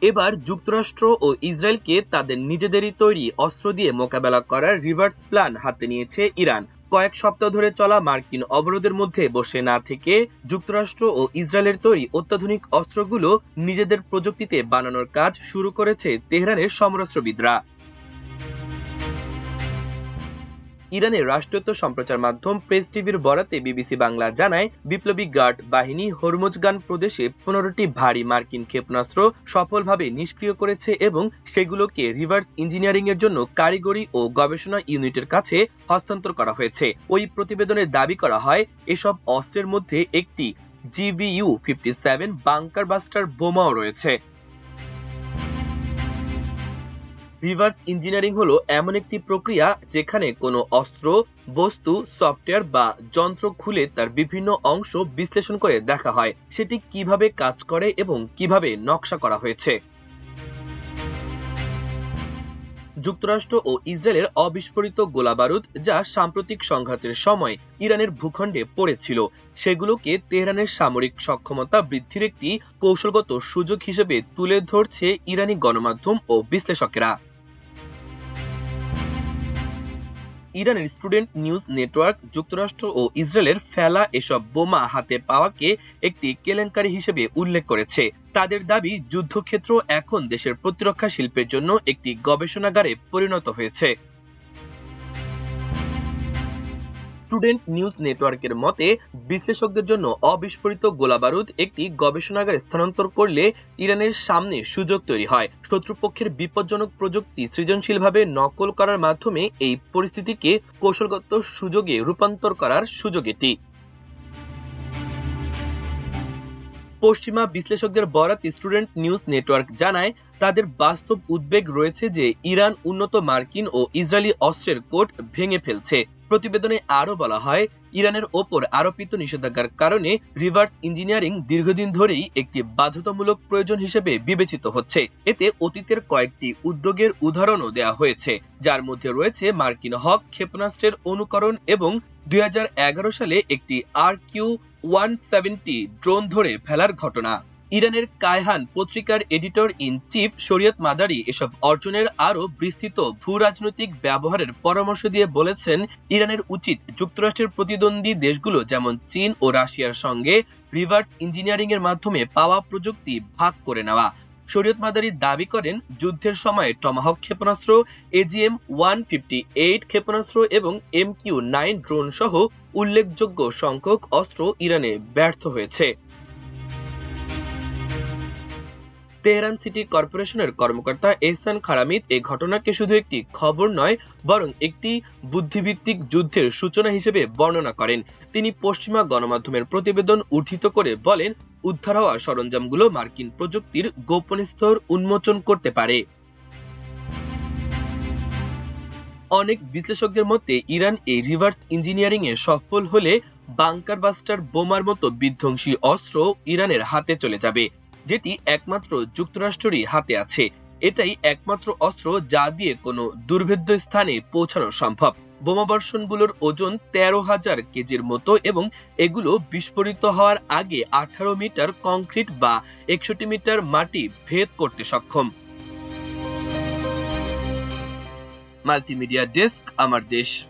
এবার যুক্তরাষ্ট্র ও ইসরায়েলকে তাদের নিজেদেরই তৈরি অস্ত্র দিয়ে মোকাবেলা করার রিভার্স প্ল্যান হাতে নিয়েছে ইরান। কয়েক সপ্তাহ ধরে চলা মার্কিন অবরোধের মধ্যে বসে না থেকে যুক্তরাষ্ট্র ও ইসরায়েলের তৈরি অত্যাধুনিক অস্ত্রগুলো নিজেদের প্রযুক্তিতে বানানোর কাজ শুরু করেছে তেহরানের সমরাস্ত্রবিদরা। ইরানের রাষ্ট্রায়ত্ত সম্প্রচার মাধ্যম প্রেস টিভির বরাতে বিবিসি বাংলা জানায়, বিপ্লবী গার্ড বাহিনী হরমুজগান প্রদেশে 15টি ভারী মার্কিন ক্ষেপণাস্ত্র সফলভাবে নিষ্ক্রিয় করেছে এবং সেগুলোকে রিভার্স ইঞ্জিনিয়ারিং এর জন্য কারিগরি ও গবেষণা ইউনিটের কাছে হস্তান্তর করা হয়েছে। ওই প্রতিবেদনে দাবি করা হয়, এসব অস্ত্রের মধ্যে একটি GBU-57 বাংকার বাস্টার বোমাও রয়েছে। রিভার্স ইঞ্জিনিয়ারিং হলো এমন একটি প্রক্রিয়া যেখানে কোনো অস্ত্র, বস্তু, সফটওয়্যার বা যন্ত্র খুলে তার বিভিন্ন অংশ বিশ্লেষণ করে দেখা হয় সেটি কিভাবে কাজ করে এবং কিভাবে নকশা করা হয়েছে। যুক্তরাষ্ট্র ও ইসরায়েলের অবিস্ফোরিত গোলাবারুদ, যা সাম্প্রতিক সংঘাতের সময় ইরানের ভূখণ্ডে পড়েছিল, সেগুলোকে তেহরানের সামরিক সক্ষমতা বৃদ্ধির একটি কৌশলগত সুযোগ হিসেবে তুলে ধরছে ইরানি গণমাধ্যম ও বিশ্লেষকেরা। ইরানের স্টুডেন্ট নিউজ নেটওয়ার্ক যুক্তরাষ্ট্র ও ইসরায়েলের ফেলা এসব বোমা হাতে পাওয়াকে একটি কেলেঙ্কারি হিসেবে উল্লেখ করেছে। তাদের দাবি, যুদ্ধক্ষেত্র এখন দেশের প্রতিরক্ষা শিল্পের জন্য একটি গবেষণাগারে পরিণত হয়েছে। স্টুডেন্ট নিউজ নেটওয়ার্কের মতে, বিশ্লেষকদের জন্য অবিস্ফোরিত গোলাবারুদ একটি গবেষণাগারে স্থানান্তর করলে ইরানের সামনে সুযোগ তৈরি হয়। শত্রুপক্ষের বিপজ্জনক প্রযুক্তি সৃজনশীলভাবে নকল করার মাধ্যমে এই পরিস্থিতিকে কৌশলগত সুযোগে রূপান্তর করার সুযোগ এটি। পশ্চিমা বিশ্লেষকদের বরাতে স্টুডেন্ট নিউজ নেটওয়ার্ক জানায়, তাদের বাস্তব উদ্বেগ রয়েছে যে ইরান উন্নত মার্কিন ও ইসরায়েলি অস্ত্রের কোড ভেঙে ফেলছে। প্রতিবেদনে আরও বলা হয়, ইরানের ওপর আরোপিত নিষেধাজ্ঞার কারণে রিভার্স ইঞ্জিনিয়ারিং দীর্ঘদিন ধরেই একটি বাধ্যতামূলক প্রয়োজন হিসেবে বিবেচিত হচ্ছে। এতে অতীতের কয়েকটি উদ্যোগের উদাহরণও দেওয়া হয়েছে, যার মধ্যে রয়েছে মার্কিন হক ক্ষেপণাস্ত্রের অনুকরণ এবং 2011 সালে একটি RQ-170 ড্রোন ধরে ফেলার ঘটনা। ইরানের কায়হান পত্রিকার এডিটর ইন চিফ শরিয়ত মাদারি এসব অর্জনের আরও বিস্তৃত ভূ-রাজনৈতিক ব্যবহারের পরামর্শ দিয়ে বলেছেন, ইরানের উচিত যুক্তরাষ্ট্রের প্রতিদ্বন্দ্বী দেশগুলো যেমন চীন ও রাশিয়ার সঙ্গে রিভার্স ইঞ্জিনিয়ারিং এর মাধ্যমে পাওয়া প্রযুক্তি ভাগ করে নেওয়া। শরিয়ত মাদারি দাবি করেন, যুদ্ধের সময় টমাহক ক্ষেপণাস্ত্র, AGM-158 ক্ষেপণাস্ত্র এবং MQ-9 ড্রোন সহ উল্লেখযোগ্য সংখ্যক অস্ত্র ইরানে ব্যর্থ হয়েছে। তেহরান সিটি কর্পোরেশনের কর্মকর্তা এহসান খারামিত এই ঘটনাকে শুধু একটি খবর নয়, বরং একটি বুদ্ধিভিত্তিক যুদ্ধের সূচনা হিসেবে বর্ণনা করেন। তিনি পশ্চিমা গণমাধ্যমের প্রতিবেদন উদ্ধৃত করে বলেন, উদ্ধার হওয়া সরঞ্জামগুলো মার্কিন প্রযুক্তির গোপন স্তর উন্মোচন করতে পারে। অনেক বিশ্লেষকদের মতে, ইরান এই রিভার্স ইঞ্জিনিয়ারিং এ সফল হলে বাংকার বাস্টার বোমার মতো বিধ্বংসী অস্ত্র ইরানের হাতে চলে যাবে, যেটি একমাত্র যুক্তরাষ্ট্রেরই হাতে আছে। এটাই একমাত্র অস্ত্র যা দিয়ে কোনো দুর্ভেদ্য স্থানে পৌঁছানো সম্ভব। বোমাবর্ষণগুলোর ওজন 13,000 কেজির মতো এবং এগুলো বিস্ফোরিত হওয়ার আগে 18 মিটার কংক্রিট বা 61 মিটার মাটি ভেদ করতে সক্ষম। মাল্টিমিডিয়া ডেস্ক, আমার দেশ।